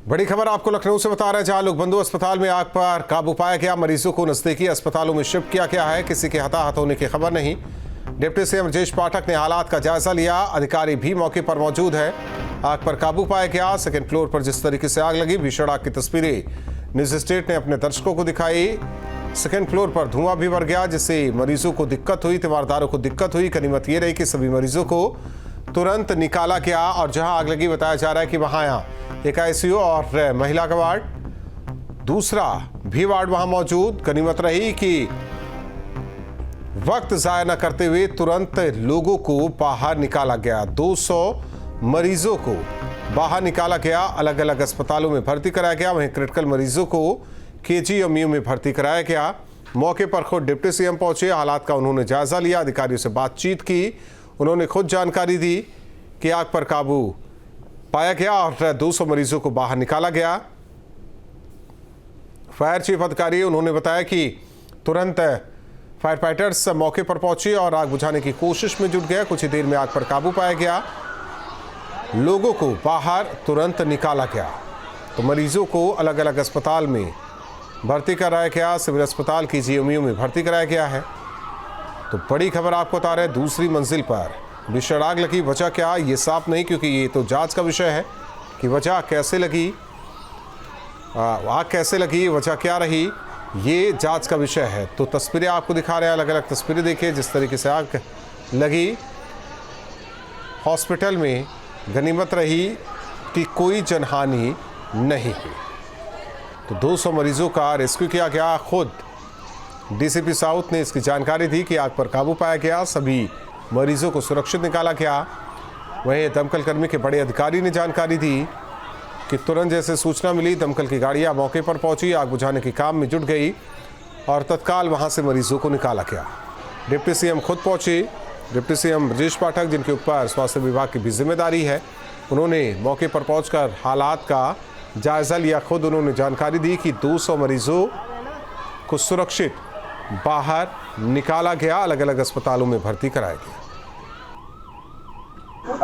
बड़ी खबर आपको लखनऊ से बता रहे हैं, जहां लोकबंधु अस्पताल में आग पर काबू पाया गया। मरीजों को नजदीकी अस्पतालों में शिफ्ट किया गया है। किसी के हताहत होने की खबर नहीं। डिप्टी सीएम ब्रजेश पाठक ने हालात का जायजा लिया। अधिकारी भी मौके पर मौजूद है। आग पर काबू पाया गया। सेकेंड फ्लोर पर जिस तरीके से आग लगी, भीषण आग की तस्वीरें न्यूज स्टेट ने अपने दर्शकों को दिखाई। सेकेंड फ्लोर पर धुआं भी भर गया, जिससे मरीजों को दिक्कत हुई, तीमारदारों को दिक्कत हुई। गनीमत ये रही कि सभी मरीजों को तुरंत निकाला गया और जहां आग लगी बताया जा रहा है कि वहां एक आईसीयू और महिला का वार्ड, दूसरा भी वार्ड वहां मौजूद। गनीमत रही कि वक्त जाया न करते हुए तुरंत लोगों को बाहर निकाला गया। 200 मरीजों को बाहर निकाला गया, अलग अलग अस्पतालों में भर्ती कराया गया। वहीं क्रिटिकल मरीजों को केजीएमयू में भर्ती कराया गया। मौके पर खुद डिप्टी सीएम पहुंचे, हालात का उन्होंने जायजा लिया, अधिकारियों से बातचीत की। उन्होंने खुद जानकारी दी कि आग पर काबू पाया गया और 200 मरीजों को बाहर निकाला गया। फायर चीफ अधिकारी उन्होंने बताया कि तुरंत फायर फाइटर्स मौके पर पहुंचे और आग बुझाने की कोशिश में जुट गए। कुछ ही देर में आग पर काबू पाया गया। लोगों को बाहर तुरंत निकाला गया। तो मरीजों को अलग अलग अस्पताल में भर्ती कराया गया। सिविल अस्पताल की केजीएमयू में भर्ती कराया गया है। तो बड़ी खबर आपको बता रहे हैं, दूसरी मंजिल पर भीषण आग लगी। वजह क्या, ये साफ नहीं, क्योंकि ये तो जांच का विषय है कि वजह कैसे लगी, आग कैसे लगी, वजह क्या रही, ये जांच का विषय है। तो तस्वीरें आपको दिखा रहे हैं, अलग अलग तस्वीरें देखिए जिस तरीके से आग लगी। हॉस्पिटल में गनीमत रही कि कोई जनहानि नहीं हुई। तो 200 मरीजों का रेस्क्यू किया गया। खुद डीसीपी साउथ ने इसकी जानकारी दी कि आग पर काबू पाया गया, सभी मरीजों को सुरक्षित निकाला गया। वहीं दमकल कर्मी के बड़े अधिकारी ने जानकारी दी कि तुरंत जैसे सूचना मिली, दमकल की गाड़ियां मौके पर पहुंची, आग बुझाने के काम में जुट गई और तत्काल वहां से मरीजों को निकाला गया। डिप्टी सीएम खुद पहुंचे। डिप्टी सीएम ब्रजेश पाठक, जिनके ऊपर स्वास्थ्य विभाग की भी जिम्मेदारी है, उन्होंने मौके पर पहुंचकर हालात का जायजा लिया। खुद उन्होंने जानकारी दी कि 200 मरीजों को सुरक्षित बाहर निकाला गया, अलग अलग अस्पतालों में भर्ती कराया गया।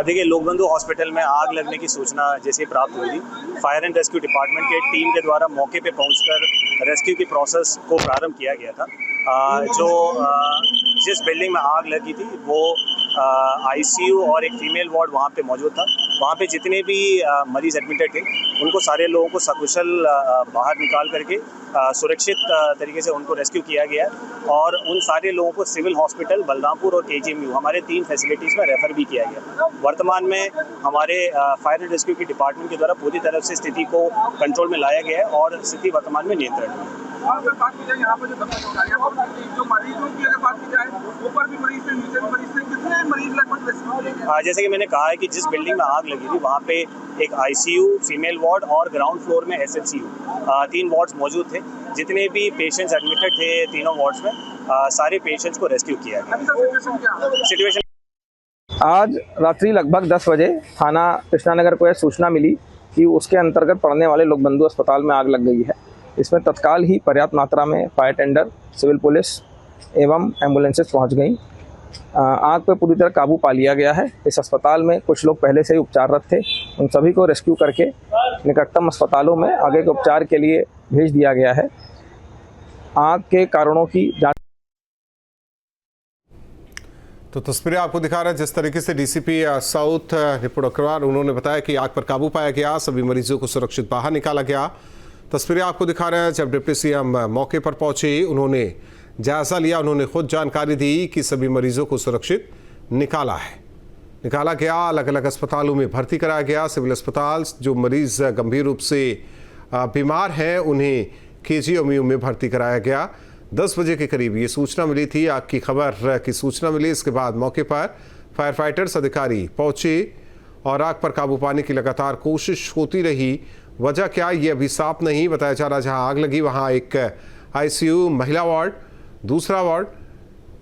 देखिए, लोकबंधु हॉस्पिटल में आग लगने की सूचना जैसे प्राप्त हुई थी, फायर एंड रेस्क्यू डिपार्टमेंट के टीम के द्वारा मौके पे पहुंचकर रेस्क्यू की प्रोसेस को प्रारंभ किया गया था। जिस बिल्डिंग में आग लगी थी वो आईसीयू और एक फीमेल वार्ड वहाँ पे मौजूद था। वहाँ पे जितने भी मरीज एडमिटेड थे उनको सारे लोगों को सकुशल बाहर निकाल करके सुरक्षित तरीके से उनको रेस्क्यू किया गया और उन सारे लोगों को सिविल हॉस्पिटल बलरामपुर और केजीएमयू हमारे 3 फैसिलिटीज़ में रेफर भी किया गया। वर्तमान में हमारे फायर एंड रेस्क्यू की डिपार्टमेंट के द्वारा पूरी तरफ से स्थिति को कंट्रोल में लाया गया है और स्थिति वर्तमान में नियंत्रण में है। अगर बात की जाए यहाँ पर जो मरीजों की अगर बात की जाए, ऊपर भी मरीज थे, नीचे भी मरीज थे, कितने मरीज लगभग रेस्क्यू किए गए? जैसे कि मैंने कहा है कि जिस बिल्डिंग में आग लगी थी वहाँ पे एक आईसीयू, फीमेल वार्ड और ग्राउंड फ्लोर में एसएचसीयू 3 वार्ड्स मौजूद थे। जितने भी पेशेंट्स एडमिटेड थे तीनों वार्ड्स में, सारे पेशेंट्स को रेस्क्यू किया गया। सिचुएशन आज रात्रि लगभग 10 बजे थाना कृष्णानगर को यह सूचना मिली कि उसके अंतर्गत पड़ने वाले लोकबंधु अस्पताल में आग लग गई है। इसमें तत्काल ही पर्याप्त मात्रा में फायर टेंडर, सिविल पुलिस एवं एम्बुलेंसेस पहुंच गई। आग पर पूरी तरह काबू पा लिया गया है। इस अस्पताल में कुछ लोग पहले से ही उपचाररत थे, उन सभी को रेस्क्यू करके निकटतम अस्पतालों में आगे के उपचार के लिए भेज दिया गया है। आग के कारणों की जांच। तो तस्वीरें आपको दिखा रहे हैं जिस तरीके से डीसीपी साउथ रिपोर्ट अग्रवाल उन्होंने बताया कि आग पर काबू पाया गया, सभी मरीजों को सुरक्षित बाहर निकाला गया। तस्वीरें आपको दिखा रहे हैं जब डिप्टी सीएम मौके पर पहुंचे, उन्होंने जायजा लिया, उन्होंने खुद जानकारी दी कि सभी मरीजों को सुरक्षित निकाला गया, अलग अलग अस्पतालों में भर्ती कराया गया। सिविल अस्पताल जो मरीज गंभीर रूप से बीमार हैं उन्हें केजीएमयू में भर्ती कराया गया। 10 बजे के करीब ये सूचना मिली थी, आग की खबर की सूचना मिली। इसके बाद मौके पर फायर फाइटर्स अधिकारी पहुंचे और आग पर काबू पाने की लगातार कोशिश होती रही। वजह क्या, ये अभी साफ नहीं बताया जा रहा। जहां आग लगी वहां एक आईसीयू, महिला वार्ड, दूसरा वार्ड।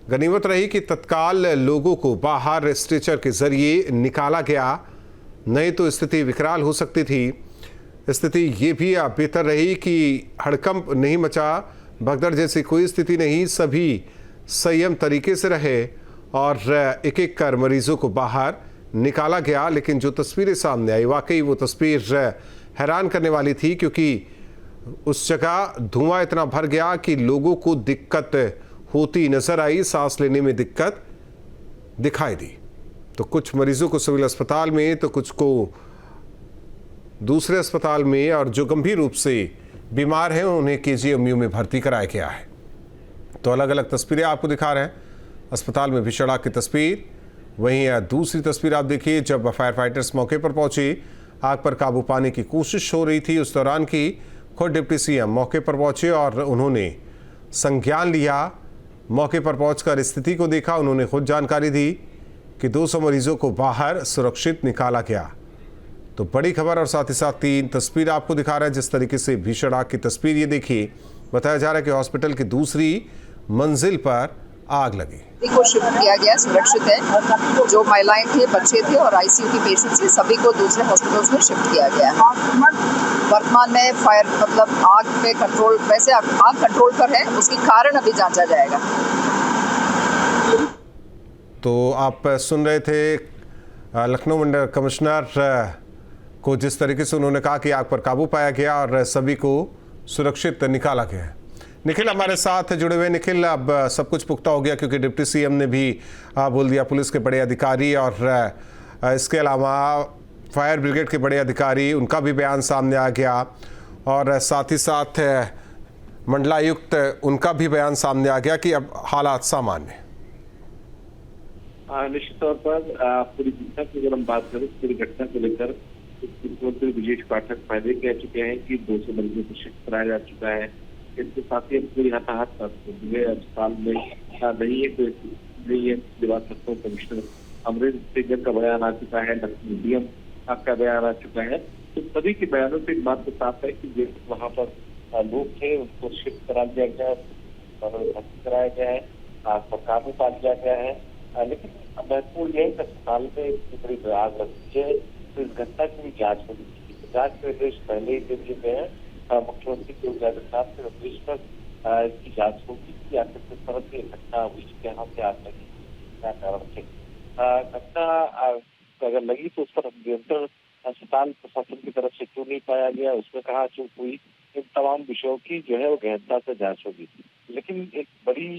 गनीमत रही कि तत्काल लोगों को बाहर स्ट्रेचर के जरिए निकाला गया, नहीं तो स्थिति विकराल हो सकती थी। स्थिति ये भी बेहतर रही कि हड़कंप नहीं मचा, भगदड़ जैसी कोई स्थिति नहीं, सभी संयम तरीके से रहे और एक एक कर मरीजों को बाहर निकाला गया। लेकिन जो तस्वीरें सामने आई, वाकई वो तस्वीर हैरान करने वाली थी, क्योंकि उस जगह धुआं इतना भर गया कि लोगों को दिक्कत होती नजर आई, सांस लेने में दिक्कत दिखाई दी। तो कुछ मरीजों को सिविल अस्पताल में, तो कुछ को दूसरे अस्पताल में, और जो गंभीर रूप से बीमार हैं उन्हें केजीएमयू में भर्ती कराया गया है। तो अलग अलग तस्वीरें आपको दिखा रहे हैं, अस्पताल में भीषण आग की तस्वीर। वहीं दूसरी तस्वीर आप देखिए, जब फायर फाइटर्स मौके पर पहुंचे, आग पर काबू पाने की कोशिश हो रही थी, उस दौरान की खुद डिप्टी सीएम मौके पर पहुंचे और उन्होंने संज्ञान लिया। मौके पर पहुंचकर स्थिति को देखा, उन्होंने खुद जानकारी दी कि 200 मरीजों को बाहर सुरक्षित निकाला गया। तो बड़ी खबर, और साथ ही साथ 3 तस्वीर आपको दिखा रहा है। जिस तरीके से भीषण आग की तस्वीर ये देखिए, बताया जा रहा है कि हॉस्पिटल की दूसरी मंजिल पर आग लगी। को शिफ्ट किया गया, सुरक्षित है। जो महिलाएं थे, बच्चे थे और आईसीयू के पेशेंट्स थे, सभी को दूसरे हॉस्पिटल्स में शिफ्ट किया गया है। वर्तमान में फायर मतलब आग पे कंट्रोल, वैसे आग कंट्रोल पर है, उसकी कारण अभी जांचा जाएगा। तो आप सुन रहे थे लखनऊ मंडल कमिश्नर को, जिस तरीके से उन्होंने कहा कि आग पर काबू पाया गया और सभी को सुरक्षित निकाला गया है। निखिल हमारे साथ जुड़े हुए। निखिल, अब सब कुछ पुख्ता हो गया, क्योंकि डिप्टी सीएम ने भी बोल दिया, पुलिस के बड़े अधिकारी और इसके अलावा फायर ब्रिगेड के बड़े अधिकारी, उनका भी बयान सामने आ गया, और साथ ही साथ मंडलायुक्त, उनका भी बयान सामने आ गया कि अब हालात सामान्य। निश्चित तौर पर पूरी घटना की अगर हम बात करें, पूरी घटना को लेकर मुख्यमंत्री ब्रजेश पाठक पहले कह चुके हैं कि 200 मरीजों को शिफ्ट कराया जा चुका है। इसके साथ ही पूरी हताहत अस्पताल में नहीं है, तो बात करता हूँ। कमिश्नर अमरेंद्र सेगर का बयान आ चुका है, डीएम का बयान आ चुका है। तो सभी के बयानों से एक बात तो साफ है कि जो वहाँ पर लोग थे उनको शिफ्ट करा दिया गया, भर्ती कराया गया है, काबू पा लिया गया है। लेकिन महत्वपूर्ण यह अस्पताल में इतनी बड़ी आग लगती है, तो इस घटना की भी जांच होनी चाहिए। जांच के निर्देश पहले ही दे दिए गए हैं। मुख्यमंत्री योगी आदित्यनाथ के निर्देश पर इसकी जांच होगी कि आखिर किस तरह से घटना हुई, यहाँ से आग लगी, क्या कारण थे। घटना अगर लगी तो उस पर नियंत्रण अस्पताल प्रशासन की तरफ से क्यों नहीं पाया गया, उसमें कहाँ चूक हुई, इन तमाम विषयों की जो है वो गहनता से जांच होगी। लेकिन एक बड़ी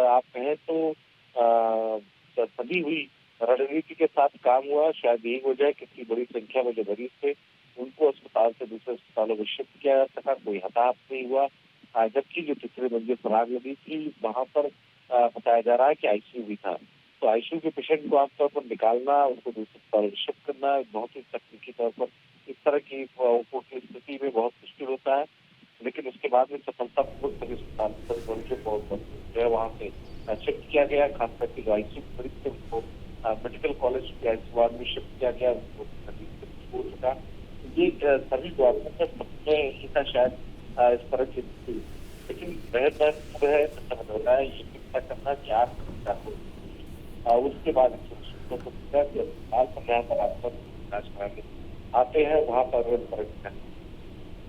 आप कहें तो सदी हुई रणनीति के साथ काम हुआ। शायद यही वजह है कि इतनी बड़ी संख्या में जो मरीज थे उनको अस्पताल से दूसरे अस्पतालों में शिफ्ट किया जा सका, कोई हताहत नहीं हुआ। जबकि जो तीसरे मंजिल पर आग लगी थी, वहां पर बताया जा रहा है कि आईसीयू भी था। तो आईसीयू के पेशेंट को आमतौर पर निकालना, उनको दूसरे अस्पताल में शिफ्ट करना बहुत ही तकनीकी तौर पर इस तरह की स्थिति में बहुत मुश्किल होता है। लेकिन उसके बाद में सफलतापूर्वक सभी अस्पताल जो है वहाँ से शिफ्ट किया गया। खासकर के जो आईसीयू मरीज थे उनको मेडिकल कॉलेज के आईसीयू वार्ड में शिफ्ट किया गया, हो चुका। ये सभी गवर्नमेंट में शायद इस तरह की, लेकिन महत्व है समझ हो रहा है ये पता करना कि आप उसके बाद अस्पताल पर जहाँ पर आप इलाज कराने आते हैं वहाँ पर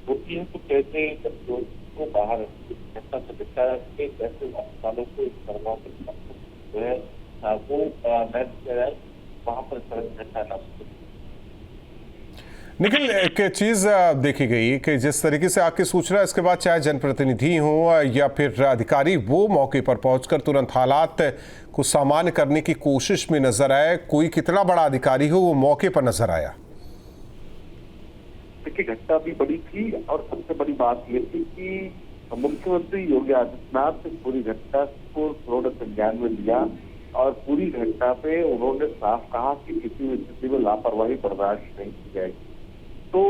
होती है, तो कैसे बच्चों को बाहर घटना से बचाया जाए, कैसे अस्पतालों को इस तरह जो है वो मैच किया जाए, वहाँ पर इस तरह की घटना ना। निखिल, एक चीज़ देखी गई कि जिस तरीके से आपकी सूचना, इसके बाद चाहे जनप्रतिनिधि हो या फिर अधिकारी, वो मौके पर पहुंचकर तुरंत हालात को सामान्य करने की कोशिश में नजर आए। कोई कितना बड़ा अधिकारी हो, वो मौके पर नजर आया। देखिए, घटना भी बड़ी थी और सबसे बड़ी बात ये थी कि मुख्यमंत्री योगी आदित्यनाथ ने पूरी घटना को उन्होंने संज्ञान में लिया और पूरी घटना पे उन्होंने साफ कहा कि किसी भी स्थिति में लापरवाही बर्दाश्त नहीं की जाएगी। तो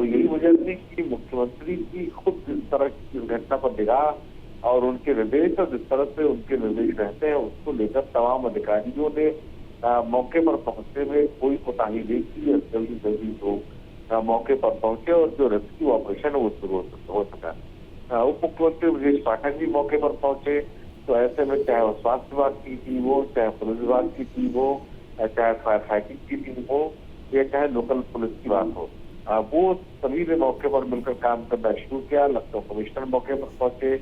यही वजह थी कि मुख्यमंत्री की खुद जिस तरह की घटना पर निगाह और उनके निर्देश और जिस तरह से उनके निर्देश रहते हैं, उसको लेकर तमाम अधिकारियों ने मौके पर पहुंचने में कोई कोताही नहीं की। जल्दी लोग मौके पर पहुंचे और जो रेस्क्यू ऑपरेशन है वो शुरू हो सका। उप मुख्यमंत्री ब्रजेश पाठक भी मौके पर पहुंचे। तो ऐसे में चाहे वो स्वास्थ्य विभाग की टीम हो, चाहे पुलिस विभाग की टीम हो, चाहे फायर फाइटिंग की टीम हो, या चाहे लोकल पुलिस की बात हो, वो सभी ने मौके पर मिलकर काम करना शुरू किया। लखनऊ कमिश्नर मौके पर पहुंचे,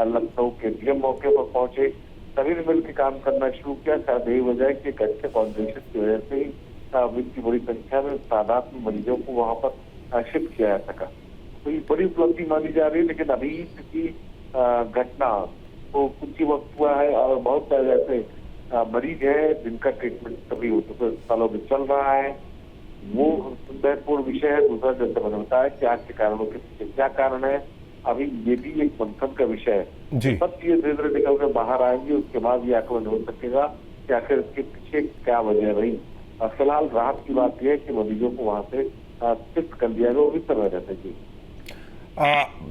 लखनऊ के डीएम मौके पर पहुंचे, सभी ने मिलकर काम करना शुरू किया। शायद यही वजह है कि अच्छे कोऑर्डिनेशन की वजह से ही इतनी बड़ी संख्या में तादाद में मरीजों को वहां पर शिफ्ट किया जा सका। तो ये बड़ी उपलब्धि मानी जा रही है, लेकिन अभी की घटना तो कुछ ही वक्त हुआ है और बहुत सारे ऐसे मरीज है जिनका ट्रीटमेंट सभी अस्पतालों में चल रहा है। वो महत्वपूर्ण विषय है। दूसरा, जैसे मैंने बताया कि आग के कारणों के पीछे क्या कारण है, अभी ये भी एक मंथन का विषय है। जी। सब चीजें धीरे धीरे निकल कर बाहर आएंगी, उसके बाद ये आकलन हो सकेगा कि आखिर इसके पीछे क्या वजह रही। और फिलहाल राहत की बात यह है कि मरीजों को वहां से शिफ्ट कर दिया गया, वो भी तरह रहते जी।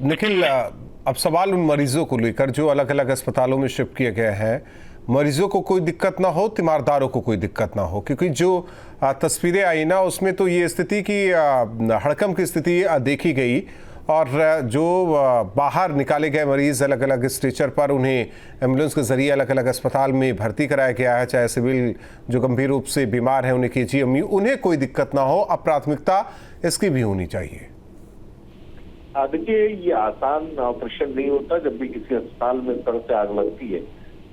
निखिल, अब सवाल उन मरीजों को लेकर जो अलग अलग अस्पतालों में शिफ्ट किए गए हैं, मरीजों को कोई दिक्कत ना हो, तीमारदारों को कोई दिक्कत ना हो, क्योंकि जो तस्वीरें आई ना उसमें तो ये स्थिति की हड़कंप की स्थिति देखी गई और जो बाहर निकाले गए मरीज अलग अलग स्ट्रेचर पर, उन्हें एम्बुलेंस के जरिए अलग अलग अस्पताल में भर्ती कराया गया है, चाहे सिविल जो गंभीर रूप से बीमार हैं उन्हें KGMU, उन्हें कोई दिक्कत ना हो। अब प्राथमिकता इसकी भी होनी चाहिए। देखिए, ये आसान ऑपरेशन नहीं होता। जब भी किसी अस्पताल में इस तरह से आग लगती है,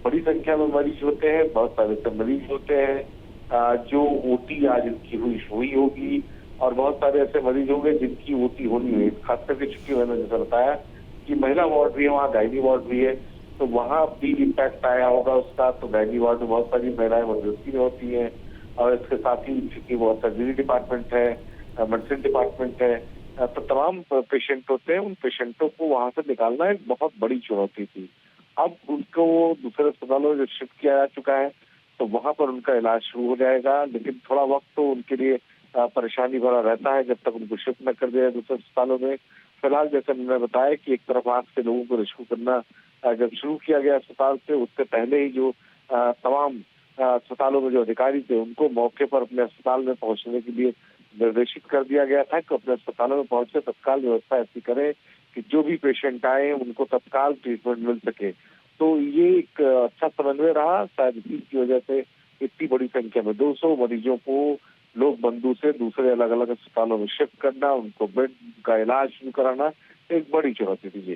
बड़ी संख्या में मरीज होते हैं, बहुत सारे ऐसे मरीज होते हैं जो OT आज इनकी हुई होगी और बहुत सारे ऐसे मरीज होंगे जिनकी OT होनी हुई। खास करके चूंकि मैंने जैसा बताया कि महिला वार्ड भी है, वहाँ गायनी वार्ड भी है, तो वहाँ भी इम्पैक्ट आया होगा उसका। तो गायनी वार्ड में बहुत सारी महिलाएं मौजूदगी में होती हैं और इसके साथ ही चूंकि वो सर्जरी डिपार्टमेंट है, मेडिसिन डिपार्टमेंट है, तो तमाम पेशेंट होते हैं। उन पेशेंटों को वहां से निकालना एक बहुत बड़ी चुनौती थी। अब उनको दूसरे अस्पतालों में शिफ्ट किया जा चुका है, तो वहां पर उनका इलाज शुरू हो जाएगा, लेकिन थोड़ा वक्त तो उनके लिए परेशानी भरा रहता है जब तक उनको शिफ्ट न कर दिया दूसरे अस्पतालों में। फिलहाल जैसे मैंने बताया कि एक तरफ आग से लोगों को रेस्क्यू करना जब शुरू किया गया अस्पताल से, उससे पहले ही जो तमाम अस्पतालों में जो अधिकारी थे उनको मौके पर अपने अस्पताल में पहुंचने के लिए निर्देशित कर दिया गया था कि अपने अस्पतालों में पहुंचे तत्काल व्यवस्था ऐसी करें कि जो भी पेशेंट आए उनको तत्काल ट्रीटमेंट मिल सके। तो ये एक अच्छा समन्वय रहा। शायद इसी की वजह से इतनी बड़ी संख्या में 200 मरीजों को लोक बंधु से दूसरे अलग अलग अस्पतालों में शिफ्ट करना, उनको बेड का इलाज शुरू कराना एक बड़ी चुनौती थी।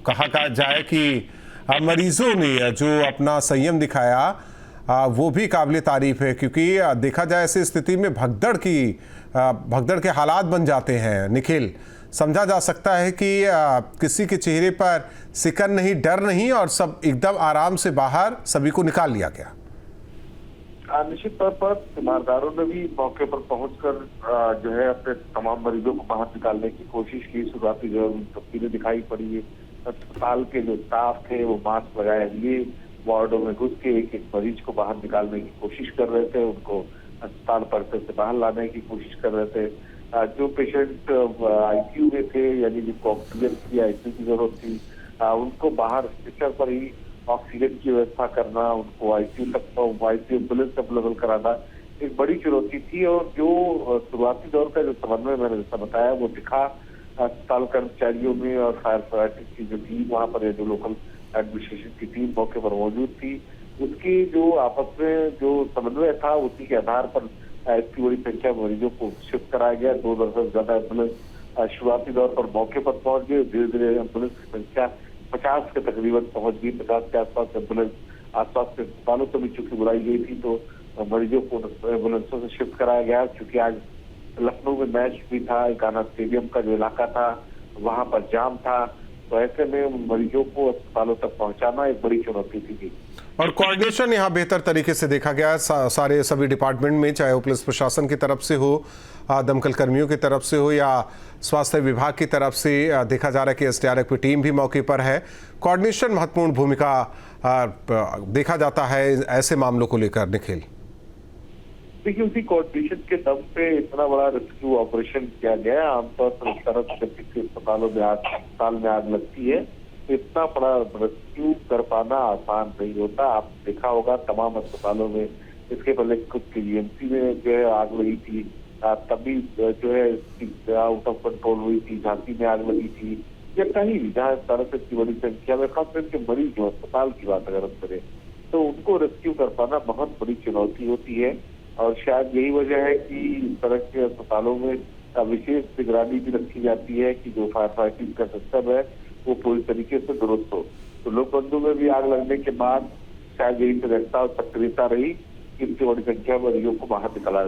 कहा जाए कि मरीजों ने जो अपना संयम दिखाया वो भी काबिल तारीफ है, क्योंकि देखा जाए ऐसी स्थिति में भगदड़ के हालात बन जाते हैं। निखिल, समझा जा सकता है कि किसी के चेहरे पर सिकन नहीं, डर नहीं और सब एकदम आराम से बाहर सभी को निकाल लिया गया। निश्चित तौर पर तीमारदारों ने भी मौके पर पहुंचकर जो है अपने तमाम मरीजों को बाहर निकालने की कोशिश की। शुरुआती जो तस्वीरें दिखाई पड़ी, अस्पताल के जो स्टाफ थे वो मास्क लगाए हुए वार्डों में घुस के एक एक मरीज को बाहर निकालने की कोशिश कर रहे थे, उनको अस्पताल परिसर से बाहर लाने की कोशिश कर रहे थे। जो पेशेंट ICU में थे, यानी जिनको ऑक्सीजन की ICU की जरूरत थी, उनको बाहर स्ट्रेचर पर ही ऑक्सीजन की व्यवस्था करना, उनको ICU एम्बुलेंस अवेलेबल कराना एक बड़ी चुनौती थी। और जो शुरुआती दौर का जो समन्वय मैंने जैसा बताया वो दिखा अस्पताल कर्मचारियों में और फायर फाइटर्स की जो टीम वहाँ पर जो लोकल एडमिनिस्ट्रेशन की टीम मौके पर मौजूद थी, उसकी जो आपस में जो समन्वय था उसी के आधार पर इतनी बड़ी संख्या में मरीजों को शिफ्ट कराया गया। 2 दर्जन से ज्यादा एम्बुलेंस शुरुआती दौर पर मौके पर पहुंच गए। धीरे धीरे एम्बुलेंस की संख्या 50 के तकरीबन पहुंच गई। 50 के आसपास एम्बुलेंस आसपास के अस्पतालों से भी चूंकि बुलाई गई थी, तो मरीजों को एम्बुलेंसों से शिफ्ट कराया गया। चूंकि आज लखनऊ में मैच भी था, गाना स्टेडियम का जो इलाका था वहां पर जाम था, तो ऐसे में मरीजों को अस्पतालों तक पहुंचाना एक बड़ी चुनौती थी। और कोऑर्डिनेशन यहाँ बेहतर तरीके से देखा गया सारे सभी डिपार्टमेंट में, चाहे वो पुलिस प्रशासन की तरफ से हो, दमकल कर्मियों की तरफ से हो या स्वास्थ्य विभाग की तरफ से। देखा जा रहा है कि SDRF की टीम भी मौके पर है। कोऑर्डिनेशन महत्वपूर्ण भूमिका देखा जाता है ऐसे मामलों को लेकर। निखिल, देखिए, उसी कोऑर्डिनेशन के दम पे इतना बड़ा रेस्क्यू ऑपरेशन किया गया। आमतौर पर इस तरह से किसी अस्पताल में आग लगती है तो इतना बड़ा रेस्क्यू कर पाना आसान नहीं होता। आप देखा होगा तमाम अस्पतालों में, इसके पहले कुछ KGMC में जो है आग लगी थी, तभी जो है आउट ऑफ कंट्रोल हुई थी, झांसी में आग लगी थी, या कहीं भी जहाँ इस तरह से इतनी बड़ी संख्या में खास करके मरीज जो अस्पताल की बात अगर हम करें तो उनको रेस्क्यू कर पाना बहुत बड़ी चुनौती होती है। और शायद यही वजह है कि इस तरह के अस्पतालों में विशेष निगरानी भी रखी जाती है कि जो फायर फाइटिंग का सिस्टम है वो पूरी तरीके से दुरुस्त हो। तो लोक बंधु में भी आग लगने के बाद शायद यही सजगता और सक्रियता रही इनसे बड़ी संख्या में मरीजों को बाहर निकाला